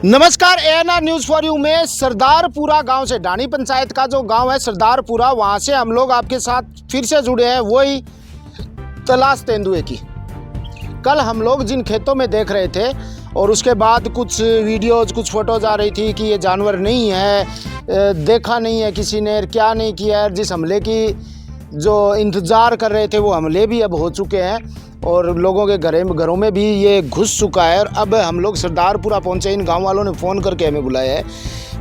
नमस्कार, ANR news for you में सरदारपुरा गांव से, डानी पंचायत का जो गांव है सरदारपुरा, वहां से हम लोग आपके साथ फिर से जुड़े हैं। वही तलाश तेंदुए की। कल हम लोग जिन खेतों में देख रहे थे और उसके बाद कुछ वीडियोज़, कुछ फ़ोटोज़ आ रही थी कि ये जानवर नहीं है, देखा नहीं है किसी ने, क्या नहीं किया है। जिस हमले की जो इंतज़ार कर रहे थे वो हमले भी अब हो चुके हैं और लोगों के घरों में भी ये घुस चुका है। और अब हम लोग सरदारपुरा पहुंचे। इन गांव वालों ने फ़ोन करके हमें बुलाया है।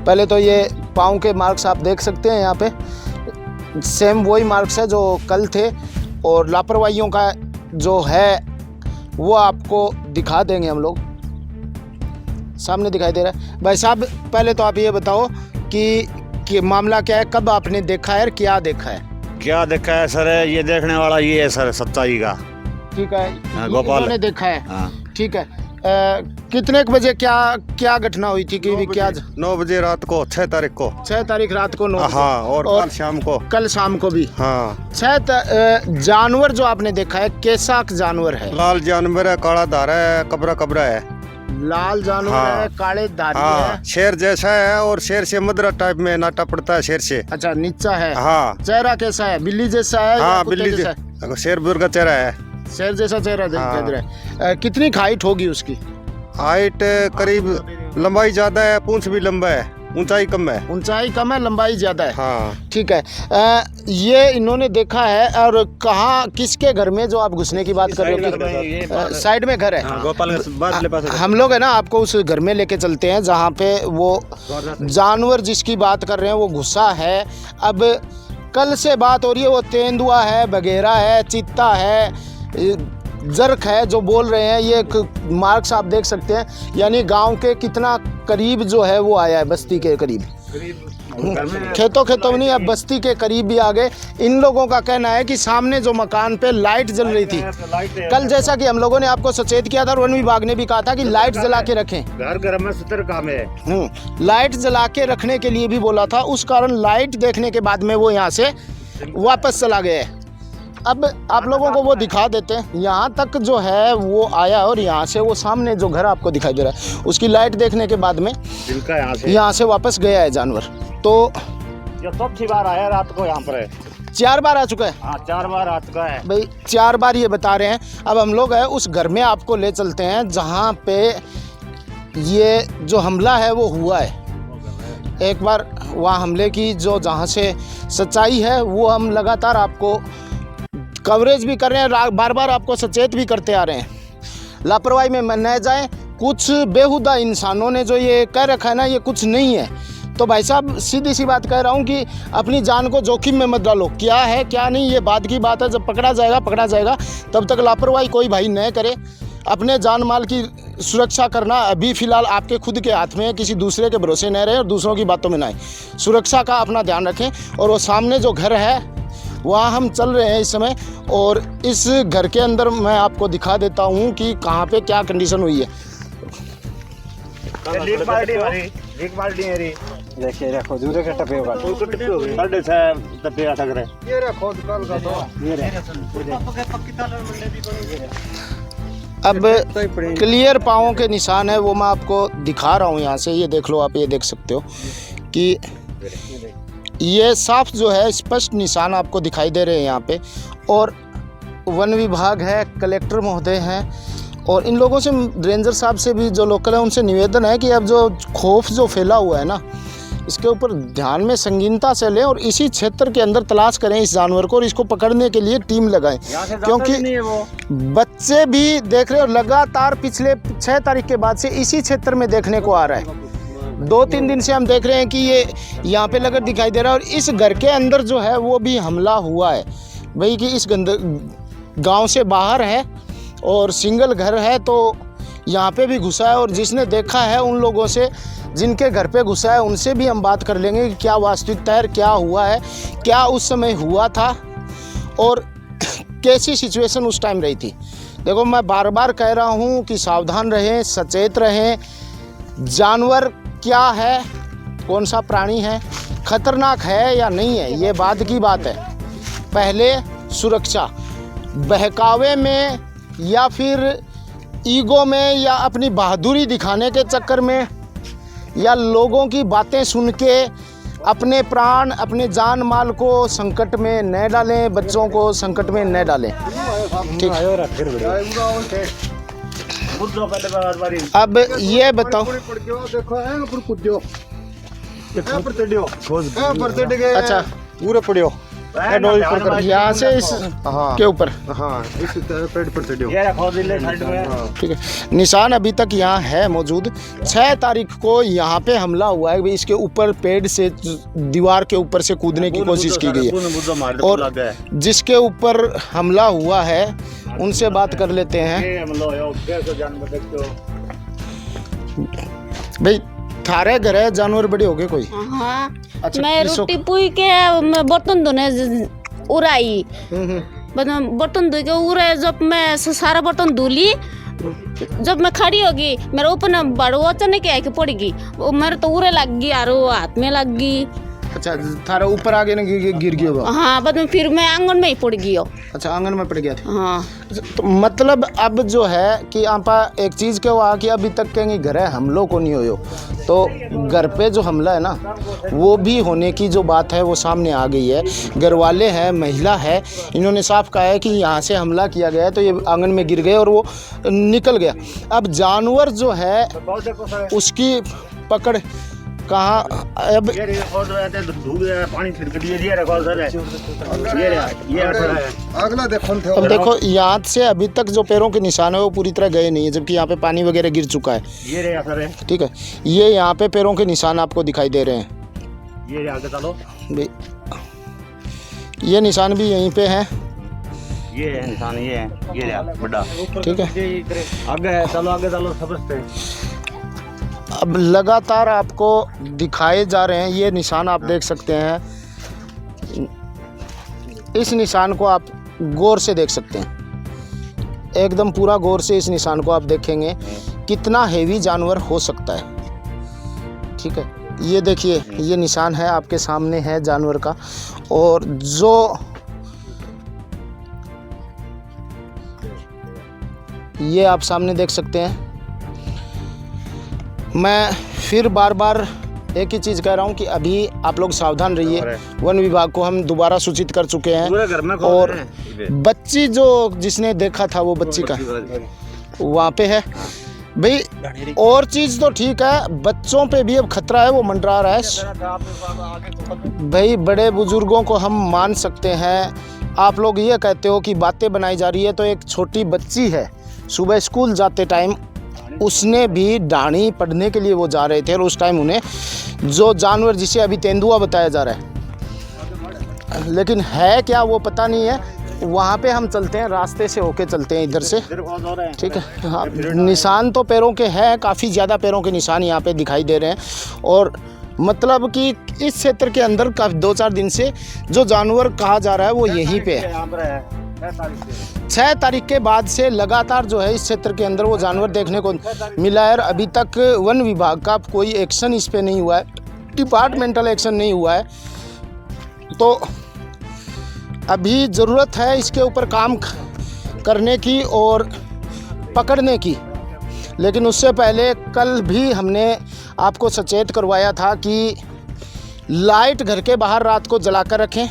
पहले तो ये पाँव के मार्क्स आप देख सकते हैं यहाँ पे, सेम वही मार्क्स है जो कल थे। और लापरवाहियों का जो है वो आपको दिखा देंगे हम लोग, सामने दिखाई दे रहा है। भाई साहब, पहले तो आप ये बताओ कि मामला क्या है, कब आपने देखा है और क्या देखा है? क्या देखा है सर? ये देखने वाला ये है सर, सच्चाई का। ठीक है, गोपाल ने देखा है। हाँ। ठीक है, कितने बजे क्या घटना हुई थी? कि क्या 9 बजे रात को, 6 तारीख को, 6 तारीख रात को 9 बजे। हाँ, और कल शाम को भी। हाँ। जानवर जो आपने देखा है कैसा जानवर है? लाल जानवर है, काला धारा है, कबरा है। लाल जानवर हाँ। है, काले धारी है, शेर जैसा है और शेर से मदरा टाइप में नाटा पड़ता है शेर से। अच्छा, नीचा है। हाँ। चेहरा कैसा है? बिल्ली जैसा है? हाँ, बिल्ली जैसा, शेर बुर का चेहरा है, शेर जैसा चेहरा दिख रहा है। कितनी हाइट होगी उसकी? हाइट करीब, लंबाई ज्यादा है, पूंछ भी लंबा है, ऊंचाई कम है। ऊंचाई कम है, लंबाई ज्यादा है। हाँ। ठीक है, ये इन्होंने देखा है। और कहाँ, किसके घर में जो आप घुसने की बात कर रहे हो? साइड में घर है। हाँ, गोपाल हम लोग है ना, आपको उस घर में लेके चलते हैं जहाँ पे वो जानवर जिसकी बात कर रहे हैं वो घुसा है। अब कल से बात हो रही है, वो तेंदुआ है, बघेरा है, चीता है, जर्क है जो बोल रहे हैं। ये मार्क्स आप देख सकते हैं, यानी गांव के कितना करीब जो है वो आया है, बस्ती के करीब। खेतों में नहीं, अब बस्ती के करीब भी आ गए। इन लोगों का कहना है कि सामने जो मकान पे लाइट जल रही थी कल, जैसा कि हम लोगों ने आपको सचेत किया था और वन विभाग ने भी कहा था कि लाइट जला के रखें। घर में सतर काम है। लाइट जला के रखने के लिए भी बोला था। उस कारण लाइट देखने के बाद में वो यहाँ से वापस चला गया है। अब आप लोगों को वो दिखा देते हैं। यहाँ तक जो है वो आया और यहाँ से वो सामने जो घर आपको दिखाई दे रहा है उसकी लाइट देखने के बाद में यहाँ से वापस गया है जानवर। तो ये चौथी बार आया रात को यहाँ पर। 4 बार आ चुका है। हाँ, 4 बार आ चुका है भाई, 4 बार ये बता रहे हैं। अब हम लोग है उस घर में आपको ले चलते हैं जहाँ पे ये जो हमला है वो हुआ है। एक बार वहाँ हमले की जो जहाँ से सच्चाई है वो हम लगातार आपको कवरेज भी कर रहे हैं, बार बार आपको सचेत भी करते आ रहे हैं। लापरवाही में न जाएं। कुछ बेहुदा इंसानों ने जो ये कह रखा है ना, ये कुछ नहीं है। तो भाई साहब, सीधी सी बात कह रहा हूँ कि अपनी जान को जोखिम में मत डालो। क्या है क्या नहीं ये बाद की बात है, जब पकड़ा जाएगा। तब तक लापरवाही कोई भाई न करे। अपने जान माल की सुरक्षा करना अभी फ़िलहाल आपके खुद के हाथ में है। किसी दूसरे के भरोसे न रहे और दूसरों की बातों में ना आए। सुरक्षा का अपना ध्यान रखें। और वो सामने जो घर है वहाँ हम चल रहे हैं इस समय, और इस घर के अंदर मैं आपको दिखा देता हूँ कि कहाँ पे क्या कंडीशन हुई है। देखिए, रखो दूर के टपे होगा, साढ़े 6 टपे अटक रहे। ये रखो कल का तो अब क्लियर पाँवों के निशान है वो मैं आपको दिखा रहा हूँ यहाँ से। ये देख लो आप, ये देख सकते हो कि ये साफ जो है स्पष्ट निशान आपको दिखाई दे रहे हैं यहाँ पे। और वन विभाग है, कलेक्टर महोदय हैं, और इन लोगों से, रेंजर साहब से भी जो लोकल है उनसे निवेदन है कि अब जो खौफ जो फैला हुआ है ना, इसके ऊपर ध्यान में संगीनता से लें और इसी क्षेत्र के अंदर तलाश करें इस जानवर को और इसको पकड़ने के लिए टीम लगाएं। क्योंकि बच्चे भी देख रहे हैं और लगातार पिछले 6 तारीख के बाद से इसी क्षेत्र में देखने को आ रहा है। 2-3 दिन से हम देख रहे हैं कि ये यहाँ पे लगा दिखाई दे रहा है। और इस घर के अंदर जो है वो भी हमला हुआ है भाई, कि इस गांव से बाहर है और सिंगल घर है, तो यहाँ पे भी घुसा है। और जिसने देखा है उन लोगों से, जिनके घर पे घुसा है, उनसे भी हम बात कर लेंगे कि क्या वास्तविकता है, क्या हुआ है, क्या उस समय हुआ था और कैसी सिचुएशन उस टाइम रही थी। देखो, मैं बार बार कह रहा हूँ कि सावधान रहें, सचेत रहें। जानवर क्या है, कौन सा प्राणी है, खतरनाक है या नहीं है, ये बाद की बात है। पहले सुरक्षा, बहकावे में या फिर ईगो में या अपनी बहादुरी दिखाने के चक्कर में या लोगों की बातें सुन के अपने प्राण अपने जान माल को संकट में न डालें, बच्चों को संकट में न डालें। ठीक। अब ये बताओ, अच्छा पूरा पड़ियो यहाँ से इस के ऊपर, हाँ इस पेड़ पर चढ़ियो। ठीक है। निशान अभी तक यहाँ है मौजूद। 6 तारीख को यहाँ पे हमला हुआ है, इसके ऊपर पेड़ से दीवार के ऊपर से कूदने की कोशिश की गई है, और जिसके ऊपर हमला हुआ है उनसे बात कर लेते हैं। भाई थारे घर है जानवर बड़े हो गए कोई? हाँ। अच्छा, मैं रोटी पुई के मैं बर्तन धोने उड़ाई, बर्तन धो के उड़े। जब मैं सारा बर्तन धुली, जब मैं खड़ी होगी मेरे ऊपर बड़ो अचानक आके पड़ेगी, वो मेरे तो उड़े लग गई और वो हाथ में लग गई। अच्छा थारा ऊपर आगे ना गिर गया होगा? हाँ, बाद में फिर मैं आंगन में ही पड़ गई हो। अच्छा आंगन में पड़ गया था। हाँ। तो मतलब अब जो है कि आपा एक चीज़ के हुआ कि अभी तक कहीं घर है हमलों को नहीं हो, तो घर पे जो हमला है ना वो भी होने की जो बात है वो सामने आ गई है। घर वाले हैं, महिला है, इन्होंने साफ कहा है कि यहाँ से हमला किया गया है, तो ये आंगन में गिर गए और वो निकल गया। अब जानवर जो है उसकी पकड़ कहाँ? अब अगला देखो अब देखो यहाँ से अभी तक जो पैरों के निशान है वो पूरी तरह गए नहीं है, जबकि यहाँ पे पानी वगैरह गिर चुका है। ठीक है, ये यहाँ पे पैरों के निशान आपको दिखाई दे रहे हैं। ये आगे चलो, ये निशान भी यहीं पे हैं। ये है निशान, ये है, ये बड़ा। ठीक है, आगे चलो समझते हैं। अब लगातार आपको दिखाए जा रहे हैं ये निशान, आप देख सकते हैं। इस निशान को आप गौर से देख सकते हैं, एकदम पूरा गौर से इस निशान को आप देखेंगे कितना हेवी जानवर हो सकता है। ठीक है, ये देखिए ये निशान है आपके सामने है जानवर का, और जो ये आप सामने देख सकते हैं। मैं फिर बार बार एक ही चीज़ कह रहा हूँ कि अभी आप लोग सावधान रहिए। वन विभाग को हम दोबारा सूचित कर चुके हैं, और बच्ची जो जिसने देखा था वो बच्ची का वहाँ पे है भाई। और चीज़ तो ठीक है, बच्चों पे भी अब खतरा है, वो मंडरा रहा है भाई। बड़े बुजुर्गों को हम मान सकते हैं, आप लोग ये कहते हो कि बातें बनाई जा रही है, तो एक छोटी बच्ची है, सुबह स्कूल जाते टाइम उसने भी डाणी पढ़ने के लिए वो जा रहे थे, और उस टाइम उन्हें जो जानवर जिसे अभी तेंदुआ बताया जा रहा है, लेकिन है क्या वो पता नहीं है। वहाँ पे हम चलते हैं, रास्ते से होके चलते हैं इधर से। ठीक है, हाँ निशान तो पैरों के हैं, काफ़ी ज़्यादा पैरों के निशान यहाँ पे दिखाई दे रहे हैं, और मतलब कि इस क्षेत्र के अंदर काफ़ी 2-4 दिन से जो जानवर कहा जा रहा है वो यहीं पे है। 6 तारीख के बाद से लगातार जो है इस क्षेत्र के अंदर वो जानवर देखने को मिला है। अभी तक वन विभाग का कोई एक्शन इस पे नहीं हुआ है, डिपार्टमेंटल एक्शन नहीं हुआ है, तो अभी ज़रूरत है इसके ऊपर काम करने की और पकड़ने की। लेकिन उससे पहले कल भी हमने आपको सचेत करवाया था कि लाइट घर के बाहर रात को जलाकर रखें,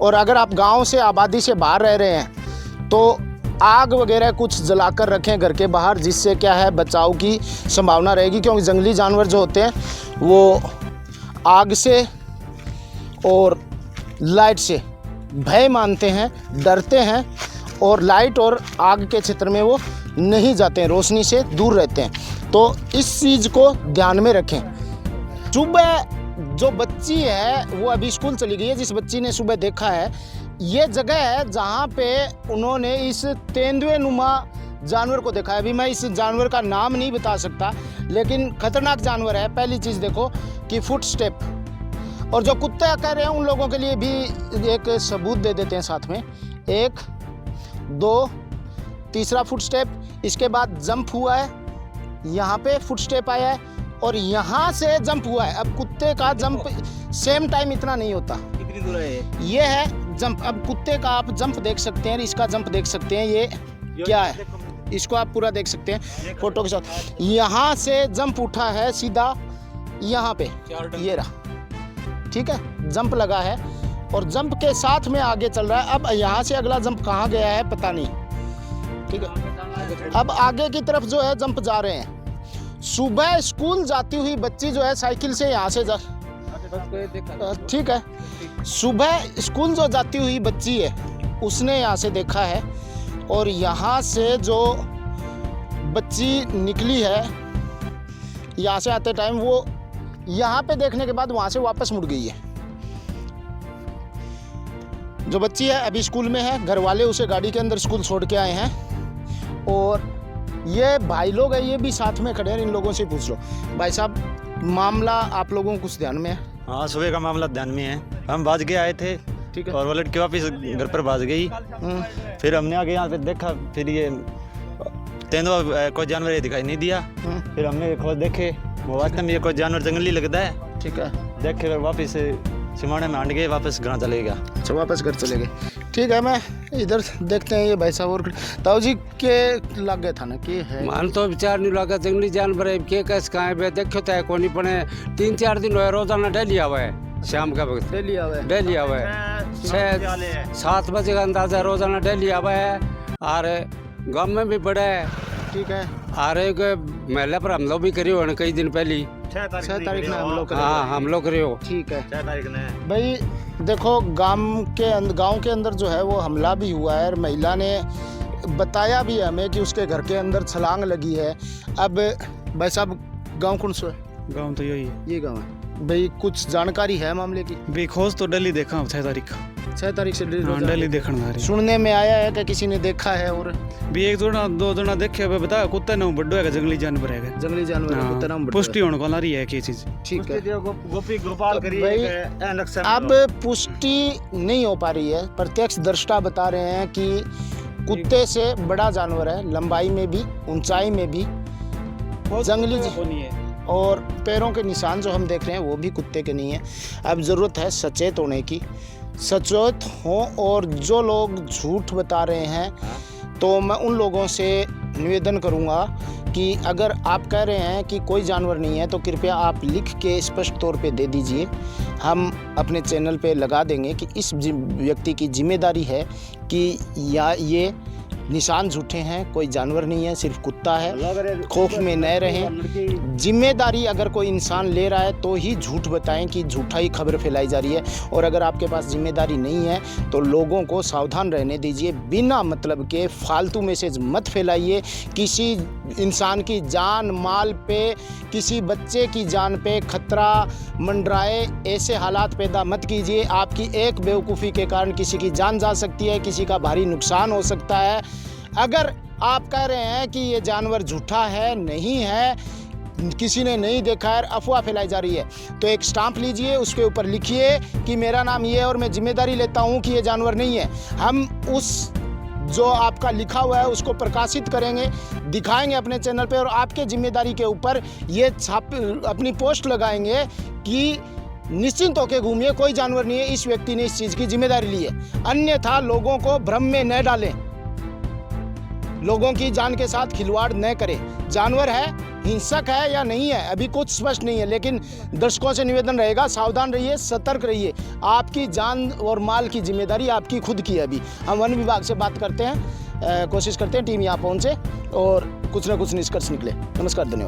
और अगर आप गांव से आबादी से बाहर रह रहे हैं तो आग वगैरह कुछ जलाकर रखें घर के बाहर, जिससे क्या है बचाव की संभावना रहेगी। क्योंकि जंगली जानवर जो होते हैं वो आग से और लाइट से भय मानते हैं, डरते हैं, और लाइट और आग के क्षेत्र में वो नहीं जाते हैं, रोशनी से दूर रहते हैं। तो इस चीज़ को ध्यान में रखें। सुबह जो बच्ची है वो अभी स्कूल चली गई है, जिस बच्ची ने सुबह देखा है, ये जगह है जहाँ पे उन्होंने इस तेंदुए नुमा जानवर को देखा है। अभी मैं इस जानवर का नाम नहीं बता सकता, लेकिन खतरनाक जानवर है। पहली चीज़ देखो कि फुट स्टेप, और जो कुत्ते कह रहे हैं उन लोगों के लिए भी एक सबूत दे देते हैं साथ में। 1 2 तीसरा फुट स्टेप, इसके बाद जंप हुआ है, यहाँ पे फुट स्टेप आया है, और यहाँ से जंप हुआ है। अब कुत्ते का जंप सेम टाइम इतना नहीं होता, कितनी दूर है ये है जंप। अब कुत्ते का आप जंप देख सकते हैं, इसका जंप देख सकते हैं, ये क्या है इसको आप पूरा देख सकते हैं फोटो के साथ। यहाँ से जंप उठा है सीधा यहाँ पे ये रहा, ठीक है, जंप लगा है और जंप के साथ में आगे चल रहा है। अब यहाँ से अगला जंप कहाँ गया है पता नहीं, ठीक है। अब आगे की तरफ जो है जंप जा रहे हैं। सुबह स्कूल जाती हुई बच्ची जो है साइकिल से यहाँ से जा, ठीक है, सुबह स्कूल जो जाती हुई बच्ची है उसने यहाँ से देखा है और यहाँ से जो बच्ची निकली है यहाँ से आते टाइम वो यहाँ पे देखने के बाद वहाँ से वापस मुड़ गई है। जो बच्ची है अभी स्कूल में है, घर वाले उसे गाड़ी के अंदर स्कूल छोड़ के आए हैं और ये भाई लोग हैं, ये भी साथ में खड़े हैं। इन लोगों से पूछ लो भाई साहब, मामला आप लोगों को कुछ ध्यान में है? हाँ, सुबह का मामला ध्यान में है। हम भाग के आए थे, ठीक है, और वो लड़की वापस घर पर भाग गई। फिर हमने आगे यहाँ पे देखा, फिर ये तेंदुआ कोई जानवर ये दिखाई नहीं दिया। फिर हमने खोज देखे, वो वास्तव में ये कोई जानवर जंगली लगता है, ठीक है, देख के वापस सिमाने में आंट गए, वापस घर चले गया। अच्छा, वापस घर चले गए, ठीक है। मैं इधर देखते हैं ये भाई साहब और ताऊ जी के लग गए था ना कि है मन तो विचार नहीं लगा, जंगली जानवर है के कैसे कहाँ है देखो तो है कोनी पड़े 3-4 दिन हुए, रोजाना डेली आवा है, शाम का वक्त डेली आवा है 6-7 बजे का अंदाजा, रोजाना डेली आवा है। और गाँव में भी बड़ा है, ठीक है। और एक महिला पर हमला भी करी हो कई दिन पहले, 6 तारीख में हम लोग, हाँ हम लोग करी हो, ठीक है। 6 तारीख ने भाई देखो, गांव के अंदर जो है वो हमला भी हुआ है और महिला ने बताया भी हमें कि उसके घर के अंदर छलांग लगी है। अब भाई साहब, गांव कौन सा है? गाँव तो यही है। ये गांव है भाई, कुछ जानकारी है मामले की? भी खोज तो डेली देखा 6 तारीख का, 6 तारीख से डेली देखने जा रही सुनने में आया है कि किसी ने देखा है और भी 1-2 जना देखे हुए बता कुत्ता ना बड्डो है, जंगली जानवर है, जंगली जानवर है, कुत्ता नाम बता। पुष्टि होने को ला रही है कि चीज, ठीक है। गोपी गोपाल करी अब पुष्टि नहीं हो पा रही है, प्रत्यक्ष दृष्टा बता रहे हैं कि कुत्ते से बड़ा जानवर है, लंबाई में भी ऊंचाई में भी, जंगली है। और पैरों के निशान जो हम देख रहे हैं वो भी कुत्ते के नहीं है। अब ज़रूरत है सचेत होने की, सचेत हों। और जो लोग झूठ बता रहे हैं तो मैं उन लोगों से निवेदन करूंगा कि अगर आप कह रहे हैं कि कोई जानवर नहीं है तो कृपया आप लिख के स्पष्ट तौर पे दे दीजिए, हम अपने चैनल पे लगा देंगे कि इस व्यक्ति की जिम्मेदारी है कि या ये निशान झूठे हैं, कोई जानवर नहीं है, सिर्फ कुत्ता है। खौफ में न रहें। जिम्मेदारी अगर कोई इंसान ले रहा है तो ही झूठ बताएं कि झूठा ही खबर फैलाई जा रही है। और अगर आपके पास जिम्मेदारी नहीं है तो लोगों को सावधान रहने दीजिए, बिना मतलब के फालतू मैसेज मत फैलाइए। किसी इंसान की जान माल पे, किसी बच्चे की जान पे खतरा मंडराए, ऐसे हालात पैदा मत कीजिए। आपकी एक बेवकूफ़ी के कारण किसी की जान जा सकती है, किसी का भारी नुकसान हो सकता है। अगर आप कह रहे हैं कि ये जानवर झूठा है, नहीं है, किसी ने नहीं देखा है, अफवाह फैलाई जा रही है, तो एक स्टाम्प लीजिए, उसके ऊपर लिखिए कि मेरा नाम ये है और मैं जिम्मेदारी लेता हूँ कि ये जानवर नहीं है। हम उस जो आपका लिखा हुआ है उसको प्रकाशित करेंगे, दिखाएंगे अपने चैनल पे, और आपके जिम्मेदारी के ऊपर ये छाप अपनी पोस्ट लगाएंगे कि निश्चिंत होकर घूमिए, कोई जानवर नहीं है, इस व्यक्ति ने इस चीज़ की जिम्मेदारी ली है। अन्यथा लोगों को भ्रम में न डालें, लोगों की जान के साथ खिलवाड़ न करें। जानवर है, हिंसक है या नहीं है अभी कुछ स्पष्ट नहीं है, लेकिन दर्शकों से निवेदन रहेगा, सावधान रहिए, सतर्क रहिए। आपकी जान और माल की जिम्मेदारी आपकी खुद की है। अभी हम वन विभाग से बात करते हैं, कोशिश करते हैं टीम यहाँ पहुँचे और कुछ ना कुछ निष्कर्ष निकले। नमस्कार, धन्यवाद।